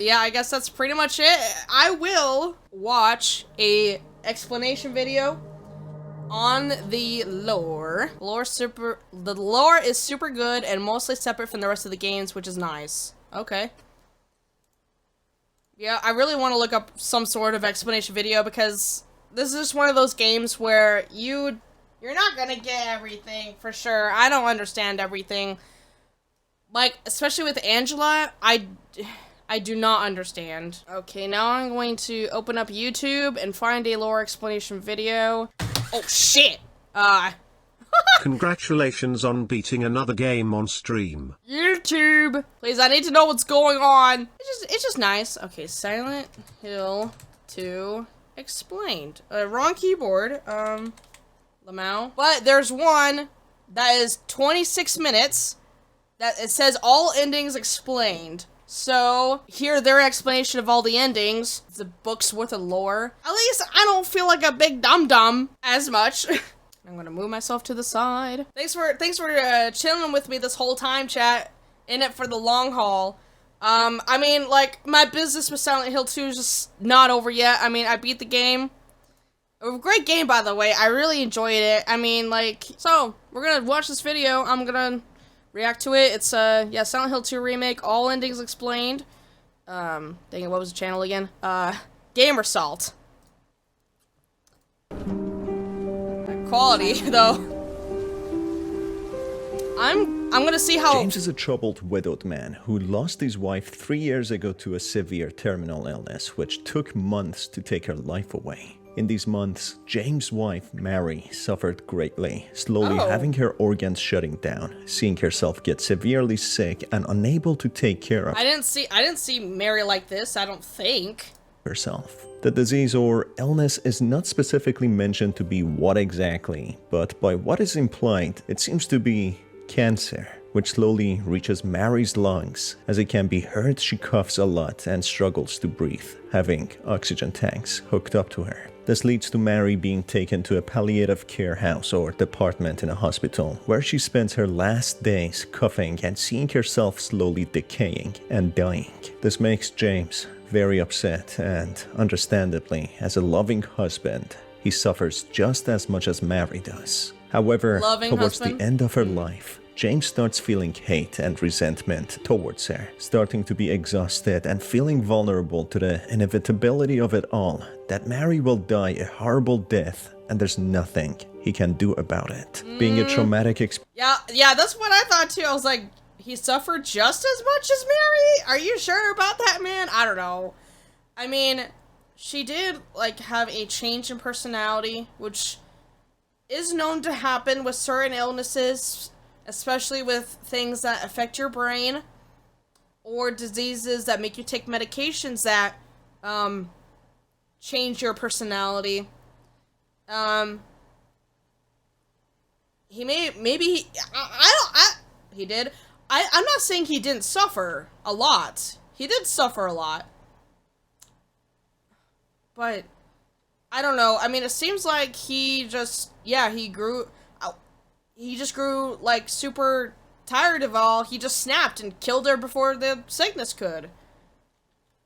Yeah, I guess that's pretty much it. I will watch a explanation video on the lore. The lore is super good and mostly separate from the rest of the games, which is nice. Okay. Yeah, I really want to look up some sort of explanation video because this is just one of those games where you're not gonna get everything for sure. I don't understand everything. Like, especially with Angela, I do not understand. Okay, now I'm going to open up YouTube and find a lore explanation video. Oh shit! Congratulations on beating another game on stream. YouTube! Please, I need to know what's going on. It's just nice. Okay, Silent Hill 2 explained. Wrong keyboard. Lamau. But there's one that is 26 minutes that it says all endings explained. So, hear their explanation of all the endings. The book's worth of lore. At least I don't feel like a big dum-dum as much. I'm gonna move myself to the side. Thanks for chilling with me this whole time, chat. In it for the long haul. I mean, like, my business with Silent Hill 2 is just not over yet. I mean, I beat the game. A great game, by the way. I really enjoyed it. I mean, like, so, we're gonna watch this video. I'm gonna react to it. It's, yeah, Silent Hill 2 Remake, all endings explained. Dang it, what was the channel again? Gamersalt. Quality, though. I'm gonna see how— James is a troubled, widowed man who lost his wife 3 years ago to a severe terminal illness, which took months to take her life away. In these months, James' wife, Mary, suffered greatly, slowly having her organs shutting down, seeing herself get severely sick and unable to take care of I didn't see Mary like this, I don't think. herself. The disease or illness is not specifically mentioned to be what exactly, but by what is implied, it seems to be cancer, which slowly reaches Mary's lungs. As it can be heard, she coughs a lot and struggles to breathe, having oxygen tanks hooked up to her. This leads to Mary being taken to a palliative care house or department in a hospital, where she spends her last days coughing and seeing herself slowly decaying and dying. This makes James very upset, and understandably, as a loving husband, he suffers just as much as Mary does. However, towards the end of her life, James starts feeling hate and resentment towards her, starting to be exhausted and feeling vulnerable to the inevitability of it all, that Mary will die a horrible death and there's nothing he can do about it. Being a traumatic experience. Yeah, that's what I thought too. I was like, he suffered just as much as Mary? Are you sure about that, man? I don't know. I mean, she did, like, have a change in personality, which is known to happen with certain illnesses, especially with things that affect your brain, or diseases that make you take medications that, change your personality. He did. I'm not saying he didn't suffer a lot. He did suffer a lot. But, I don't know. I mean, it seems like he just, yeah, he just grew, like, super tired of all. He just snapped and killed her before the sickness could.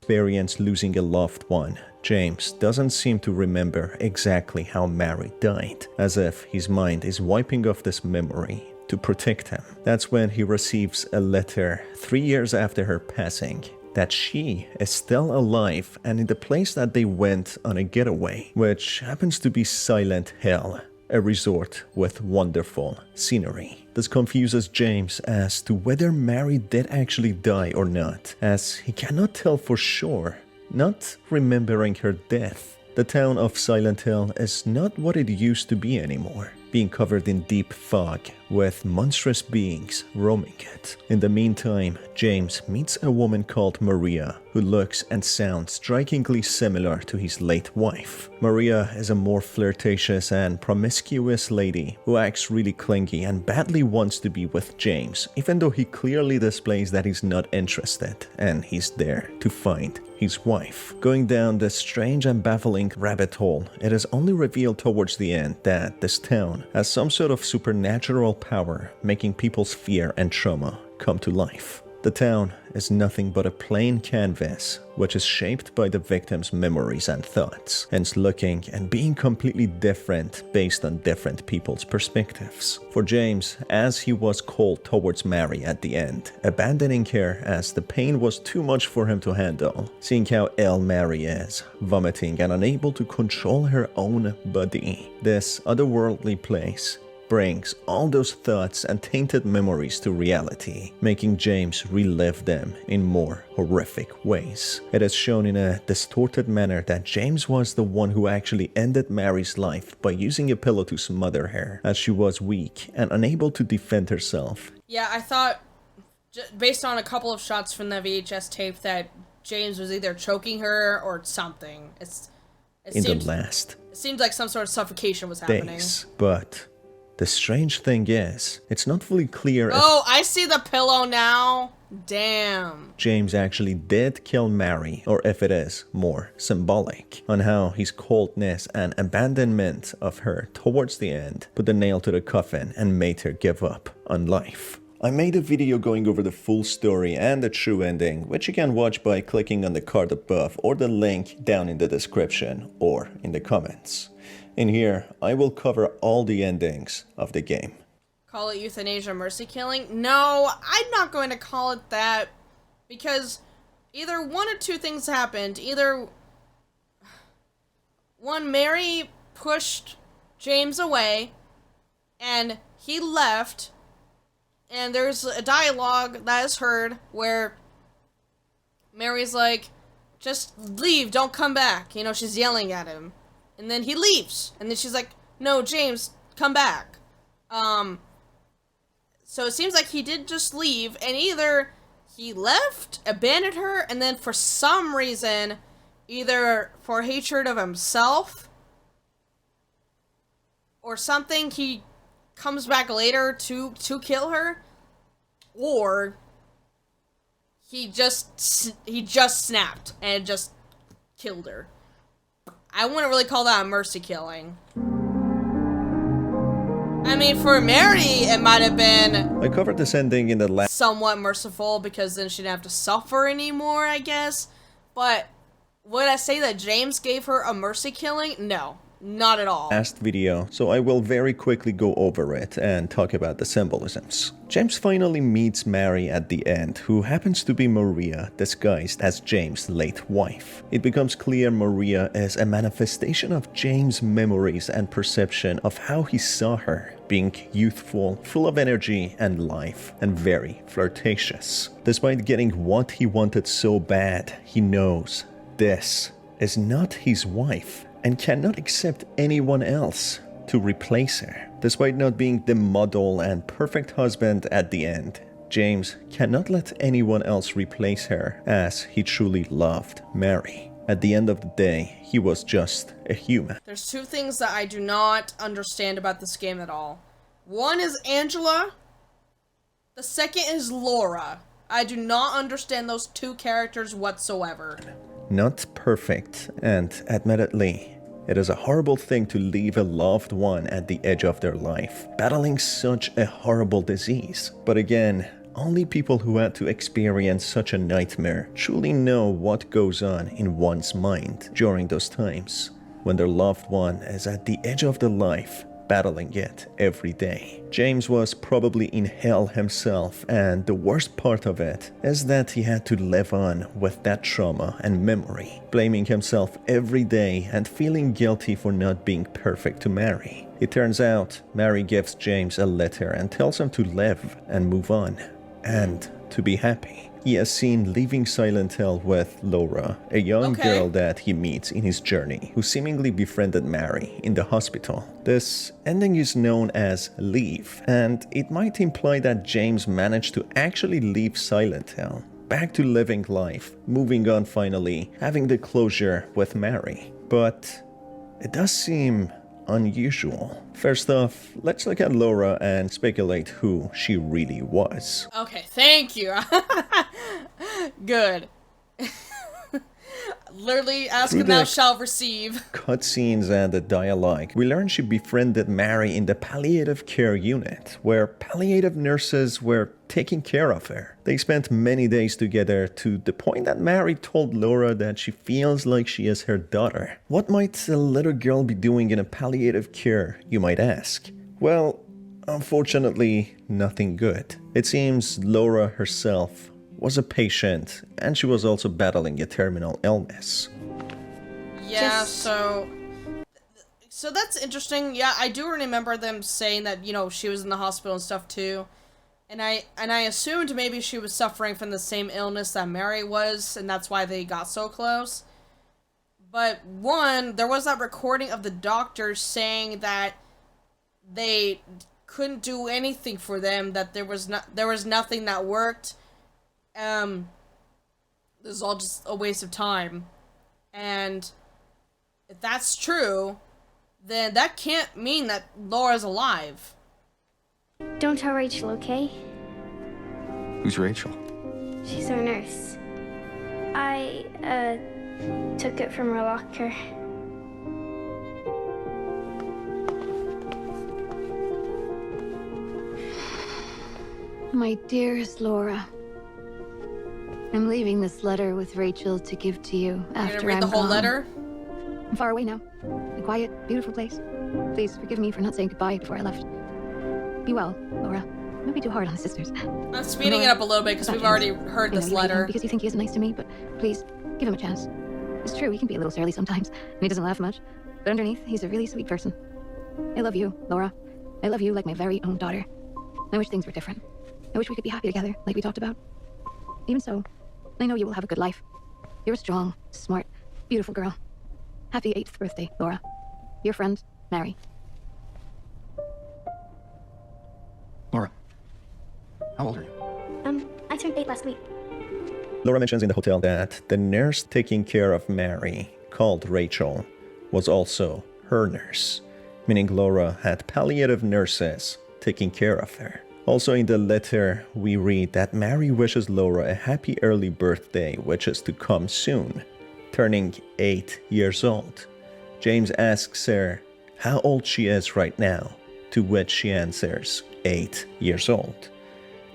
Experience losing a loved one, James doesn't seem to remember exactly how Mary died, as if his mind is wiping off this memory to protect him. That's when he receives a letter 3 years after her passing that she is still alive and in the place that they went on a getaway, which happens to be Silent Hill, a resort with wonderful scenery. This confuses James as to whether Mary did actually die or not, as he cannot tell for sure, not remembering her death. The town of Silent Hill is not what it used to be anymore, being covered in deep fog with monstrous beings roaming it. In the meantime, James meets a woman called Maria, who looks and sounds strikingly similar to his late wife. Maria is a more flirtatious and promiscuous lady who acts really clingy and badly wants to be with James, even though he clearly displays that he's not interested and he's there to find his wife. Going down this strange and baffling rabbit hole, it is only revealed towards the end that this town has some sort of supernatural power, making people's fear and trauma come to life. The town is nothing but a plain canvas, which is shaped by the victim's memories and thoughts, hence looking and being completely different based on different people's perspectives. For James, as he was cold towards Mary at the end, abandoning her as the pain was too much for him to handle, seeing how ill Mary is, vomiting and unable to control her own body, this otherworldly place brings all those thoughts and tainted memories to reality, making James relive them in more horrific ways. It is shown in a distorted manner that James was the one who actually ended Mary's life by using a pillow to smother her, as she was weak and unable to defend herself. Yeah, I thought, based on a couple of shots from the VHS tape, that James was either choking her or something. It seemed like some sort of suffocation was happening. Days, but the strange thing is, it's not fully clear if I see the pillow now. Damn. James actually did kill Mary, or if it is more symbolic, on how his coldness and abandonment of her towards the end put the nail to the coffin and made her give up on life. I made a video going over the full story and the true ending, which you can watch by clicking on the card above or the link down in the description or in the comments. In here, I will cover all the endings of the game. Call it euthanasia mercy killing? No, I'm not going to call it that, because either one or two things happened. Either one, Mary pushed James away, and he left, and there's a dialogue that is heard where Mary's like, just leave, don't come back. You know, she's yelling at him. And then he leaves. And then she's like, no, James, come back. So it seems like he did just leave, and either he left, abandoned her, and then for some reason, either for hatred of himself or something, he comes back later to kill her, or he just snapped and just killed her. I wouldn't really call that a mercy killing. I mean, for Mary, it might have been... I covered this ending in the last... somewhat merciful, because then she didn't have to suffer anymore, I guess. But would I say that James gave her a mercy killing? No. Not at all. Last video, so I will very quickly go over it and talk about the symbolisms. James finally meets Mary at the end, who happens to be Maria, disguised as James' late wife. It becomes clear Maria is a manifestation of James' memories and perception of how he saw her, being youthful, full of energy and life, and very flirtatious. Despite getting what he wanted so bad, he knows this is not his wife, and cannot accept anyone else to replace her. Despite not being the model and perfect husband at the end, James cannot let anyone else replace her, as he truly loved Mary. At the end of the day, he was just a human. There's two things that I do not understand about this game at all. One is Angela. The second is Laura. I do not understand those two characters whatsoever. Not perfect, and admittedly, it is a horrible thing to leave a loved one at the edge of their life, battling such a horrible disease. But again, only people who had to experience such a nightmare truly know what goes on in one's mind during those times, when their loved one is at the edge of their life, battling it every day. James was probably in hell himself, and the worst part of it is that he had to live on with that trauma and memory, blaming himself every day and feeling guilty for not being perfect to Mary. It turns out Mary gives James a letter and tells him to live and move on, and to be happy. He is seen leaving Silent Hill with Laura, a young girl that he meets in his journey, who seemingly befriended Mary in the hospital. This ending is known as Leave, and it might imply that James managed to actually leave Silent Hill, back to living life, moving on finally, having the closure with Mary. But it does seem unusual. First off, let's look at Laura and speculate who she really was. Okay, thank you. Good. Literally, ask Through and thou the shalt receive. cutscenes and the dialogue, we learn she befriended Mary in the palliative care unit, where palliative nurses were taking care of her. They spent many days together to the point that Mary told Laura that she feels like she is her daughter. What might a little girl be doing in a palliative care, you might ask? Well, unfortunately, nothing good. It seems Laura herself was a patient, and she was also battling a terminal illness. Yeah, so that's interesting. Yeah, I do remember them saying that, you know, she was in the hospital and stuff too. And I assumed maybe she was suffering from the same illness that Mary was, and that's why they got so close. But one, there was that recording of the doctors saying that they couldn't do anything for them, that there was nothing that worked. This is all just a waste of time. And if that's true, then that can't mean that Laura's alive. Don't tell Rachel, okay? Who's Rachel? She's our nurse. I, took it from her locker. My dearest Laura, I'm leaving this letter with Rachel to give to you You're after gonna read I'm the whole gone. letter? I'm far away now. A quiet, beautiful place. Please forgive me for not saying goodbye before I left. Be well, Laura. Don't be too hard on the sisters. I'm speeding it up a little bit because we've already heard this letter. Because you think he isn't nice to me, but please, give him a chance. It's true, he can be a little surly sometimes, and he doesn't laugh much. But underneath, he's a really sweet person. I love you, Laura. I love you like my very own daughter. I wish things were different. I wish we could be happy together, like we talked about. Even so, I know you will have a good life. You're a strong, smart, beautiful girl. Happy 8th birthday, Laura. Your friend, Mary. Laura, how old are you? I turned 8 last week. Laura mentions in the hotel that the nurse taking care of Mary, called Rachel, was also her nurse, meaning Laura had palliative nurses taking care of her. Also in the letter, we read that Mary wishes Laura a happy early birthday, which is to come soon, turning 8 years old. James asks her how old she is right now, to which she answers 8 years old.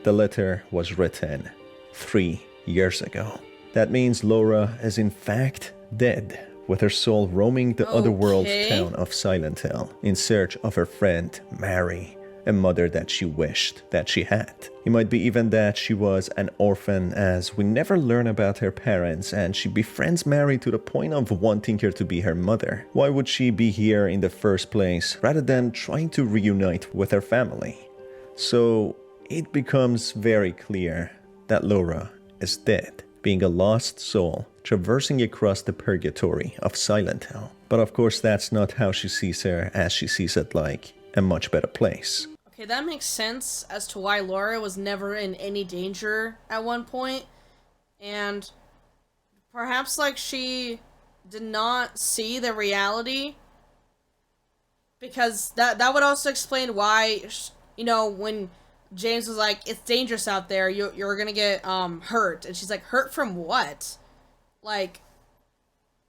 The letter was written 3 years ago. That means Laura is in fact dead, with her soul roaming the otherworld town of Silent Hill in search of her friend Mary, a mother that she wished that she had. It might be even that she was an orphan, as we never learn about her parents, and she befriends Mary to the point of wanting her to be her mother. Why would she be here in the first place, rather than trying to reunite with her family? So it becomes very clear that Laura is dead, being a lost soul traversing across the purgatory of Silent Hill. But of course that's not how she sees her, as she sees it like a much better place. Okay, that makes sense as to why Laura was never in any danger at one point. And perhaps, like, she did not see the reality. Because that would also explain why, you know, when James was like, it's dangerous out there, you're gonna get, hurt. And she's like, hurt from what? Like,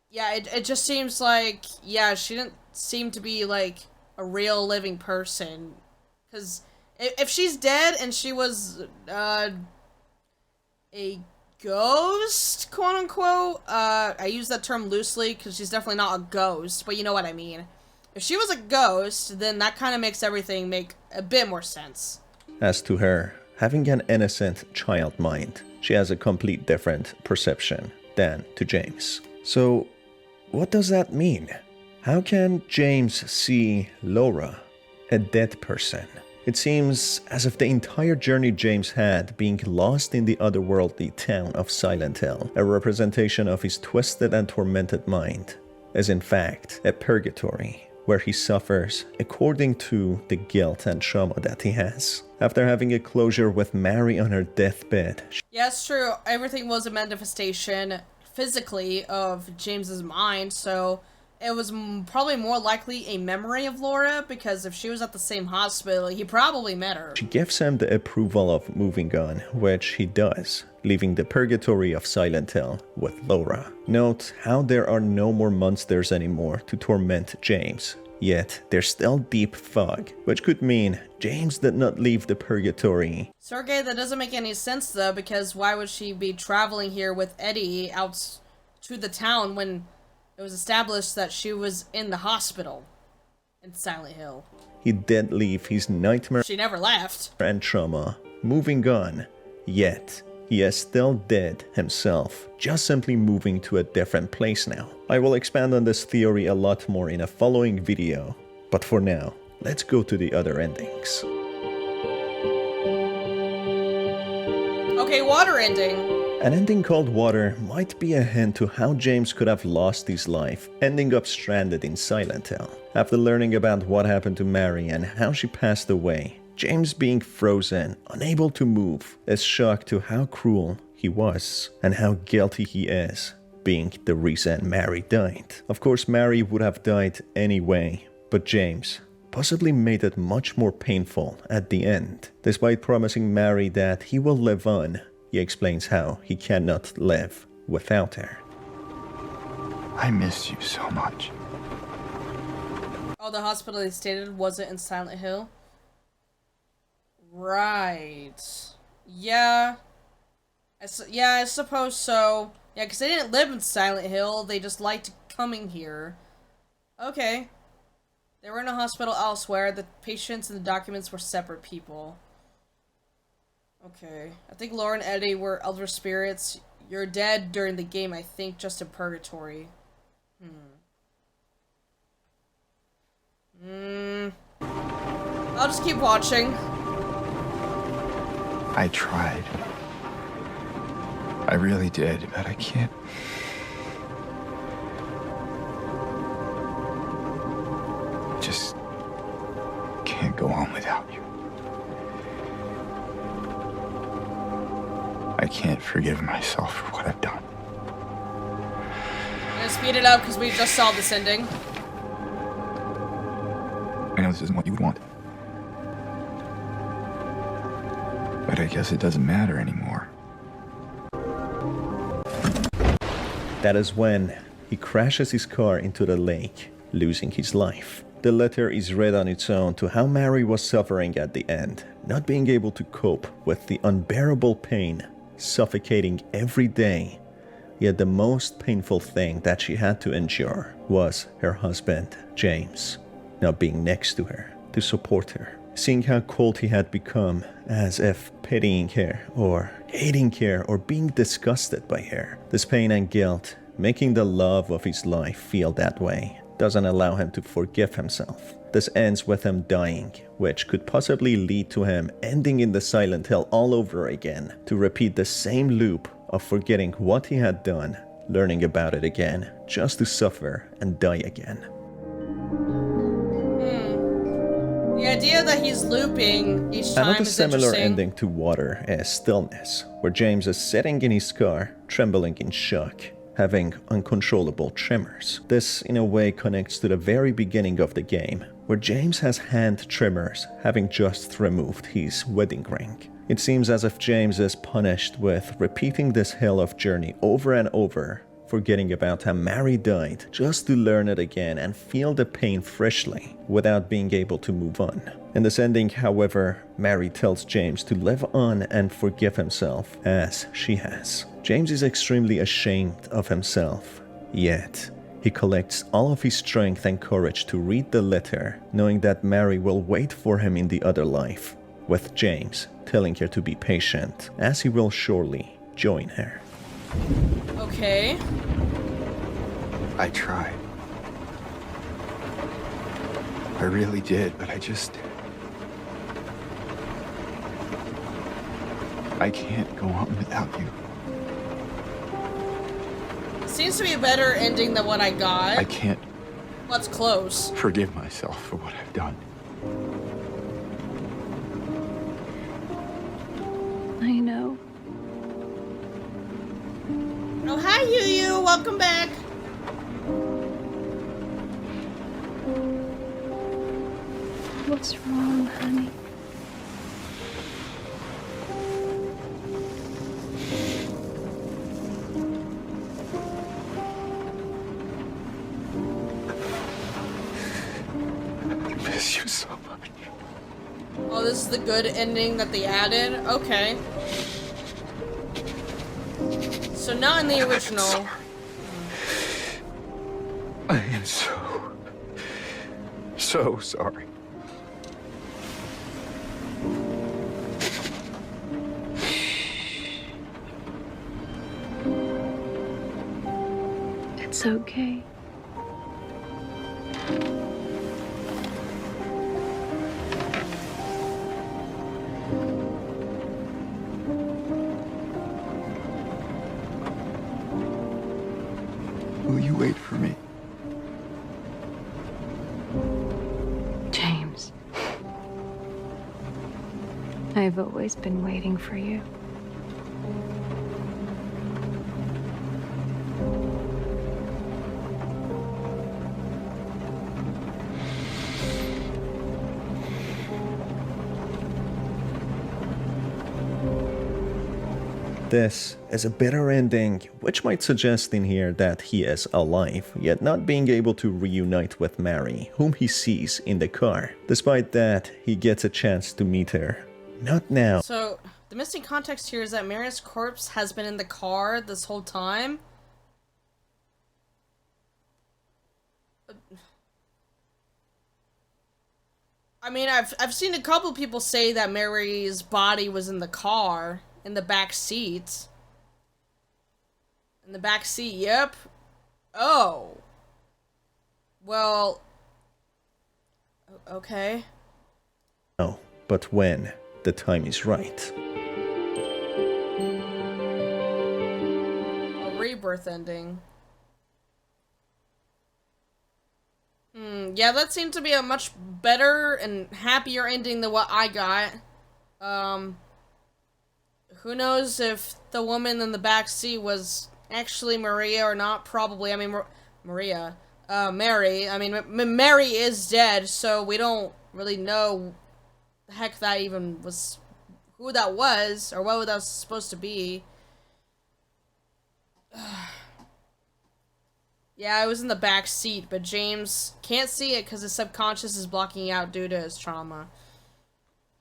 yeah, it just seems like, yeah, she didn't seem to be, like, a real living person. Because if she's dead and she was a ghost, quote unquote, I use that term loosely because she's definitely not a ghost, but you know what I mean. If she was a ghost, then that kind of makes everything make a bit more sense. As to her, having an innocent child mind, she has a complete different perception than to James. So, what does that mean? How can James see Laura, a dead person? It seems as if the entire journey James had, being lost in the otherworldly town of Silent Hill, a representation of his twisted and tormented mind, is in fact a purgatory, where he suffers according to the guilt and trauma that he has. After having a closure with Mary on her deathbed. Yeah, it's true. Everything was a manifestation physically of James's mind, so it was probably more likely a memory of Laura, because if she was at the same hospital, he probably met her. She gives him the approval of moving on, which he does, leaving the purgatory of Silent Hill with Laura. Note how there are no more monsters anymore to torment James. Yet, there's still deep fog, which could mean James did not leave the purgatory. Sergey, that doesn't make any sense though, because why would she be traveling here with Eddie out to the town when it was established that she was in the hospital in Silent Hill? He did leave his nightmare She never left. and trauma, moving on. Yet, he is still dead himself, just simply moving to a different place now. I will expand on this theory a lot more in a following video, but for now, let's go to the other endings. Okay, water ending. An ending called Water might be a hint to how James could have lost his life, ending up stranded in Silent Hill. After learning about what happened to Mary and how she passed away, James, being frozen, unable to move, is shocked to how cruel he was and how guilty he is, being the reason Mary died. Of course, Mary would have died anyway, but James possibly made it much more painful at the end. Despite promising Mary that he will live on, he explains how he cannot live without her. I miss you so much. Oh, the hospital they stated wasn't in Silent Hill? Right. Yeah. Yeah, I suppose so. Yeah, because they didn't live in Silent Hill, they just liked coming here. Okay. They were in a hospital elsewhere, the patients and the documents were separate people. Okay. I think Laura and Eddie were elder spirits. You're dead during the game, I think, just in purgatory. I'll just keep watching. I tried. I really did, but I can't. Just can't go on without you. I can't forgive myself for what I've done. I'm gonna speed it up because we just saw this ending. I know this isn't what you would want. But I guess it doesn't matter anymore. That is when he crashes his car into the lake, losing his life. The letter is read on its own to how Mary was suffering at the end, not being able to cope with the unbearable pain, suffocating every day. Yet the most painful thing that she had to endure was her husband, James, not being next to her to support her. Seeing how cold he had become, as if pitying her, or hating her, or being disgusted by her. This pain and guilt, making the love of his life feel that way, doesn't allow him to forgive himself. This ends with him dying, which could possibly lead to him ending in the Silent Hill all over again, to repeat the same loop of forgetting what he had done, learning about it again, just to suffer and die again. The idea that he's looping each time Another is similar interesting. ending to Water is Stillness, where James is sitting in his car, trembling in shock, having uncontrollable tremors. This, in a way, connects to the very beginning of the game, where James has hand tremors, having just removed his wedding ring. It seems as if James is punished with repeating this hell of journey over and over, forgetting about how Mary died, just to learn it again and feel the pain freshly, without being able to move on. In this ending, however, Mary tells James to live on and forgive himself, as she has. James is extremely ashamed of himself, yet he collects all of his strength and courage to read the letter, knowing that Mary will wait for him in the other life, with James telling her to be patient, as he will surely join her. Okay. I tried. I really did, but I can't go on without you. Seems to be a better ending than what I got. I can't Let's close. forgive myself for what I've done. I know. Oh, hi, Yu. Welcome back. What's wrong, honey? I miss you so much. Oh, this is the good ending that they added? Okay. So not in the original. I am so sorry. It's okay. Will you wait for me? James. I've always been waiting for you. This is a bitter ending, which might suggest in here that he is alive, yet not being able to reunite with Mary, whom he sees in the car. Despite that, he gets a chance to meet her. Not now. So, the missing context here is that Mary's corpse has been in the car this whole time. I mean, I've seen a couple people say that Mary's body was in the car, in the back seat. In the back seat, yep. Oh. Well. Okay. No, but when the time is right. A rebirth ending. Yeah, that seemed to be a much better and happier ending than what I got. Who knows if the woman in the back seat was actually Maria or not? Probably. I mean, Maria. Mary. I mean, Mary is dead, so we don't really know the heck that even was, who that was, or what that was supposed to be. Yeah, I was in the back seat, but James can't see it because his subconscious is blocking out due to his trauma.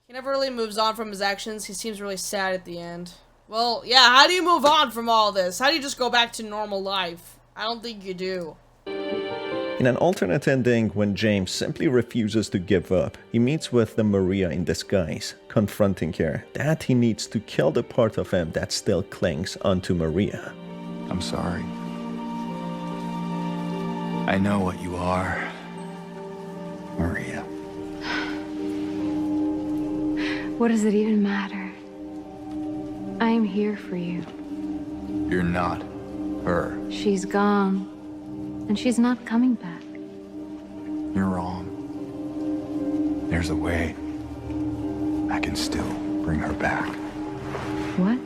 He never really moves on from his actions. He seems really sad at the end. Well, yeah, how do you move on from all this? How do you just go back to normal life? I don't think you do. In an alternate ending, when James simply refuses to give up, he meets with the Maria in disguise, confronting her that he needs to kill the part of him that still clings onto Maria. I'm sorry. I know what you are, Maria. What does it even matter? I am here for you. You're not her. She's gone, and she's not coming back. You're wrong. There's a way. I can still bring her back. What?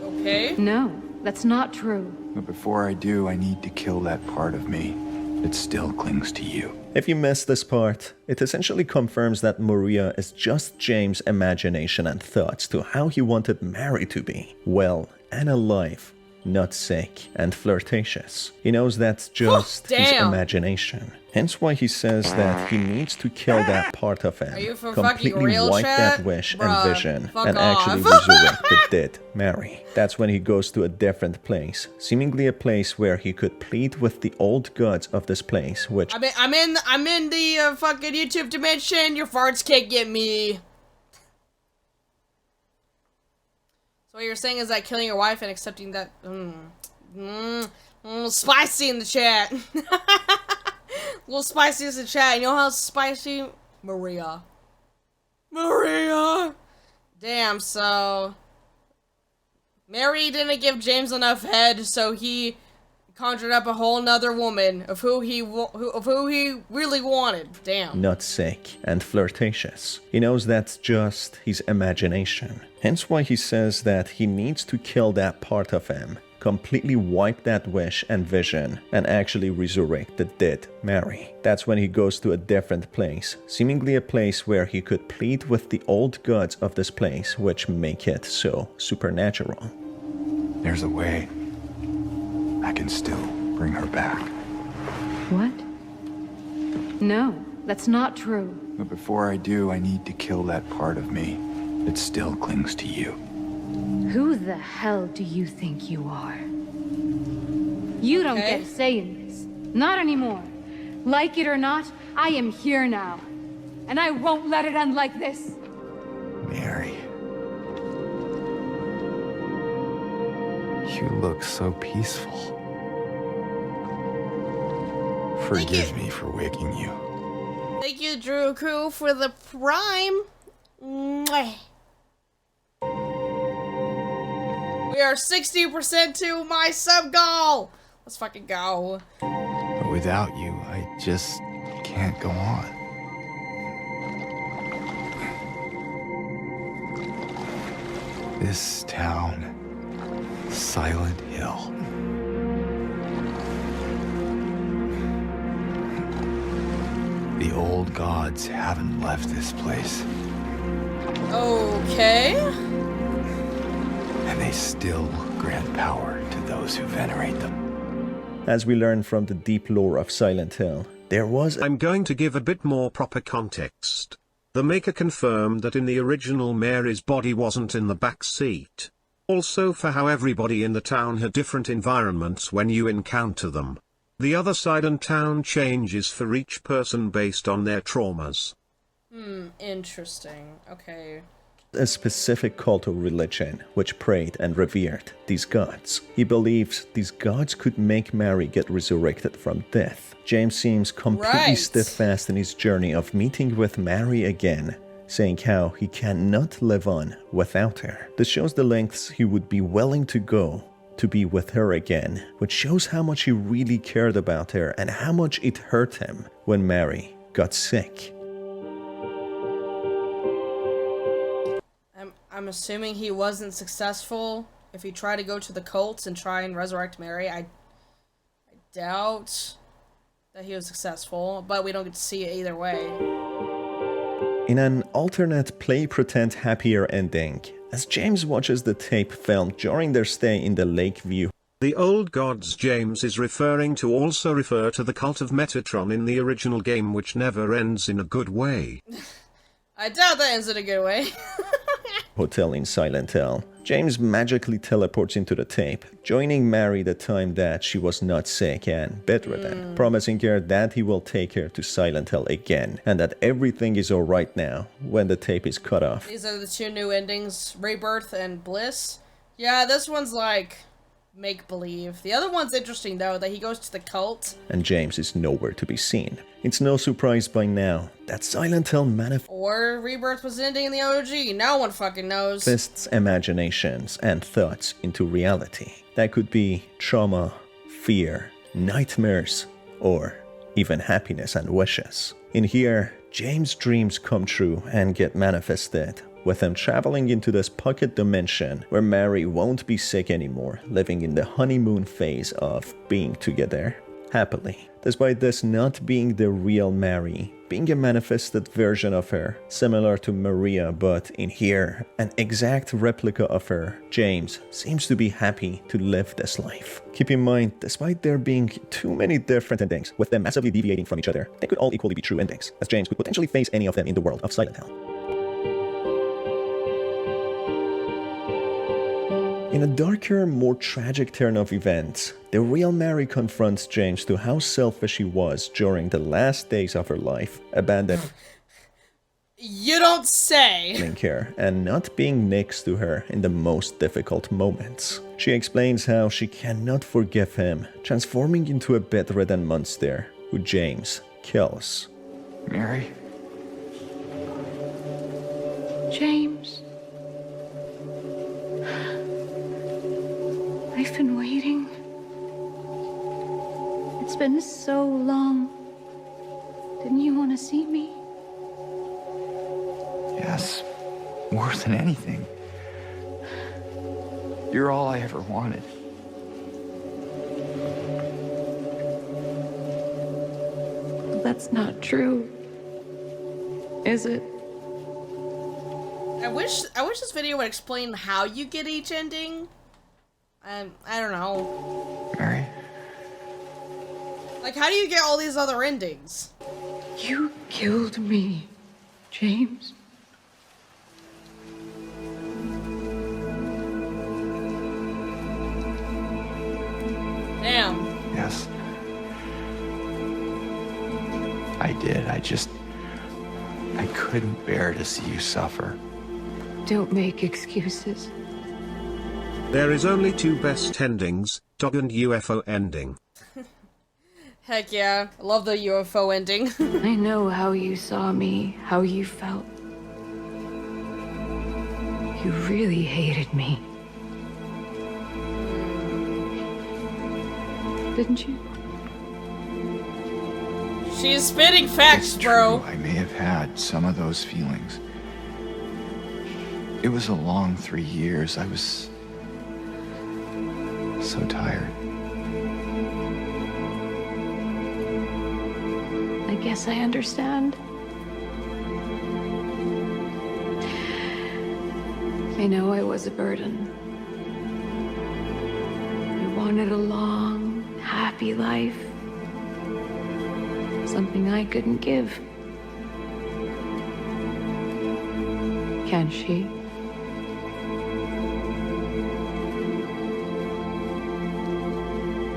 Okay. No, that's not true. But before I do, I need to kill that part of me that still clings to you. If you missed this part, it essentially confirms that Maria is just James' imagination and thoughts to how he wanted Mary to be. Well and alive, not sick and flirtatious. He knows that's just his damn. imagination. Hence why he says that he needs to kill that part of him, Are you for fucking completely real, wipe chat? that wish Bruh, and vision, fuck and actually off. resurrect the dead Mary. That's when he goes to a different place, seemingly a place where he could plead with the old gods of this place, which I'm in the fucking YouTube dimension. Your farts can't get me. So what you're saying is that killing your wife and accepting that, spicy in the chat. A little spicy in the chat. You know how spicy? Maria. Damn, so Mary didn't give James enough head, so he conjured up a whole nother woman of who he really wanted. Damn. not sick and flirtatious. He knows that's just his imagination. Hence why he says that he needs to kill that part of him, completely wipe that wish and vision and actually resurrect the dead Mary. That's when he goes to a different place, seemingly a place where he could plead with the old gods of this place, which make it so supernatural. There's a way. I can still bring her back. What? No, that's not true. But before I do, I need to kill that part of me that still clings to you. Who the hell do you think you are? You don't Okay. get a say in this. Not anymore. Like it or not, I am here now. And I won't let it end like this. Mary. You look so peaceful. Forgive me for waking you. Thank you, Drew for the prime. Mwah. We are 60% to my sub goal. Let's fucking go. But without you, I just can't go on. This town, Silent Hill. The old gods haven't left this place, Okay. and they still grant power to those who venerate them. As we learn from the deep lore of Silent Hill, there was I'm going to give a bit more proper context. The maker confirmed that in the original Mary's body wasn't in the back seat. Also for how everybody in the town had different environments when you encounter them. The other side and town changes for each person based on their traumas. Interesting. Okay. a specific cult or religion which prayed and revered these gods. He believes these gods could make Mary get resurrected from death. James seems completely Right. steadfast in his journey of meeting with Mary again, saying how he cannot live on without her. This shows the lengths he would be willing to go to be with her again, which shows how much he really cared about her and how much it hurt him when Mary got sick. I'm assuming he wasn't successful. If he tried to go to the cults and try and resurrect Mary, I doubt that he was successful, but we don't get to see it either way. In an alternate play pretend happier ending, as James watches the tape filmed during their stay in the Lakeview, The old gods James is referring to also refer to the cult of Metatron in the original game, which never ends in a good way. I doubt that ends in a good way. hotel in Silent Hill, James magically teleports into the tape, joining Mary the time that she was not sick and bedridden, promising her that he will take her to Silent Hill again, and that everything is alright now when the tape is cut off. These are the two new endings, Rebirth and Bliss. Yeah, this one's like make-believe. The other one's interesting though, that he goes to the cult. And James is nowhere to be seen. It's no surprise by now that Silent Hill Or Rebirth was ending in the OG. No one fucking knows. manifests imaginations and thoughts into reality. That could be trauma, fear, nightmares, or even happiness and wishes. In here, James' dreams come true and get manifested, with him traveling into this pocket dimension where Mary won't be sick anymore, living in the honeymoon phase of being together happily. Despite this not being the real Mary, being a manifested version of her, similar to Maria but in here, an exact replica of her, James seems to be happy to live this life. Keep in mind, despite there being too many different endings, with them massively deviating from each other, they could all equally be true endings, as James could potentially face any of them in the world of Silent Hill. In a darker, more tragic turn of events, the real Mary confronts James to how selfish he was during the last days of her life, abandoning You don't say. her and not being next to her in the most difficult moments. She explains how she cannot forgive him, transforming into a bedridden monster who James kills. Mary? James. I've been waiting. It's been so long. Didn't you want to see me? Yes, more than anything. You're all I ever wanted. That's not true. Is it? I wish this video would explain how you get each ending. I don't know. Mary? Like, how do you get all these other endings? You killed me, James. Damn. Yes. I did. I couldn't bear to see you suffer. Don't make excuses. There is only two best endings, dog and UFO ending. Heck yeah. I love the UFO ending. I know how you saw me, how you felt. You really hated me. Didn't you? She's spitting facts, It's bro. true, I may have had some of those feelings. It was a long 3 years. I was so tired. I guess I understand. I know I was a burden. You wanted a long, happy life. Something I couldn't give. Can she?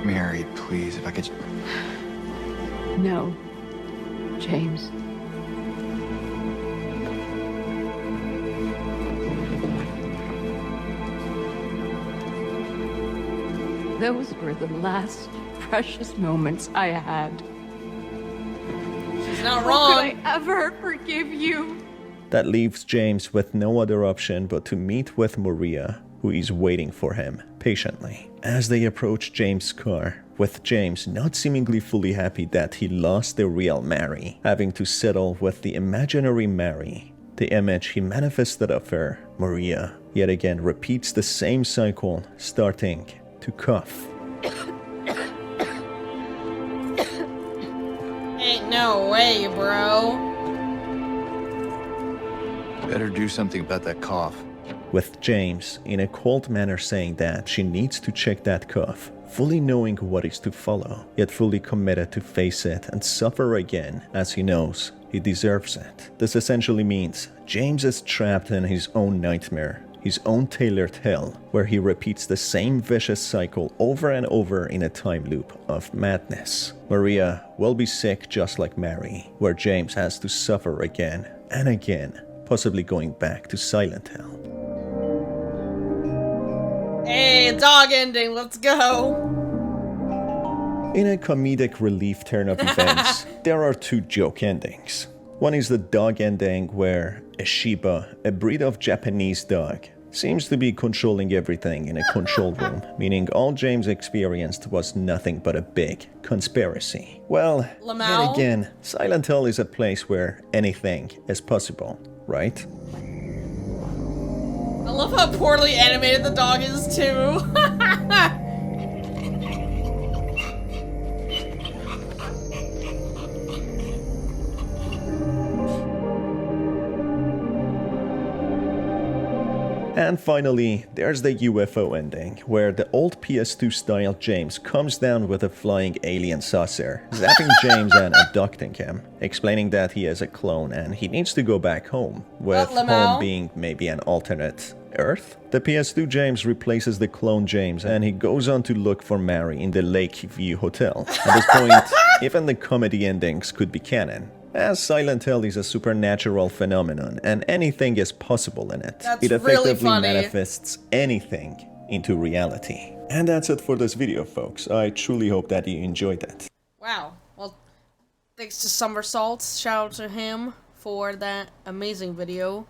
Mary, please, if I could. No, James. Those were the last precious moments I had. She's not How wrong. could I ever forgive you? That leaves James with no other option but to meet with Maria, who is waiting for him patiently. As they approach James' car, with James not seemingly fully happy that he lost the real Mary, having to settle with the imaginary Mary, the image he manifested of her, Maria, yet again repeats the same cycle, starting to cough. Ain't no way, bro. Better do something about that cough. With James in a cold manner saying that she needs to check that cough, fully knowing what is to follow, yet fully committed to face it and suffer again, as he knows he deserves it. This essentially means James is trapped in his own nightmare, his own tailored hell, where he repeats the same vicious cycle over and over in a time loop of madness. Maria will be sick just like Mary, where James has to suffer again and again, possibly going back to Silent Hill. Hey, dog ending, let's go. In a comedic relief turn of events, there are two joke endings. One is the dog ending where a Shiba, a breed of Japanese dog, seems to be controlling everything in a control room, meaning all James experienced was nothing but a big conspiracy. Well, Lamau? yet again, Silent Hill is a place where anything is possible, right? I love how poorly animated the dog is, too. And finally, there's the UFO ending, where the old PS2 style James comes down with a flying alien saucer, zapping James and abducting him, explaining that he is a clone and he needs to go back home, with Lamau? home being maybe an alternate Earth. The PS2 James replaces the clone James and he goes on to look for Mary in the Lakeview Hotel. At this point, even the comedy endings could be canon, as Silent Hill is a supernatural phenomenon and anything is possible in it. That's It really effectively funny. manifests anything into reality. And that's it for this video, folks. I truly hope that you enjoyed it. Wow. Well, thanks to Somersaults. Shout out to him for that amazing video.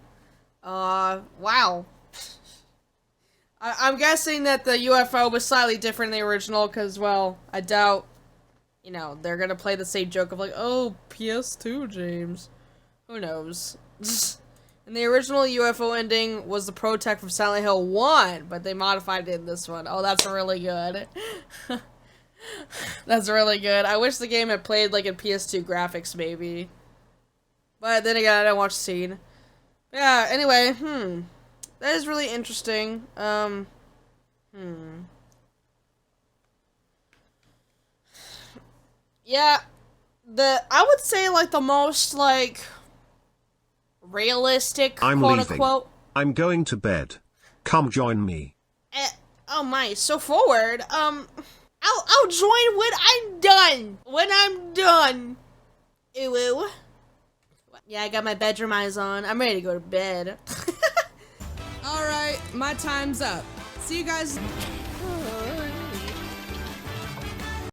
Wow. I'm guessing that the UFO was slightly different in the original, because, well, I doubt, you know, they're gonna play the same joke of like, oh, PS2, James. Who knows? And the original UFO ending was the Protect from Silent Hill 1, but they modified it in this one. Oh, that's really good. That's really good. I wish the game had played like in PS2 graphics, maybe. But then again, I didn't watch the scene. Yeah, anyway, that is really interesting. Yeah, I would say like the most like realistic I'm quote leaving. unquote. I'm going to bed. Come join me. Oh my, so forward. I'll join when I'm done. When I'm done. Ooh, ooh. Yeah, I got my bedroom eyes on. I'm ready to go to bed. Alright, my time's up. See you guys.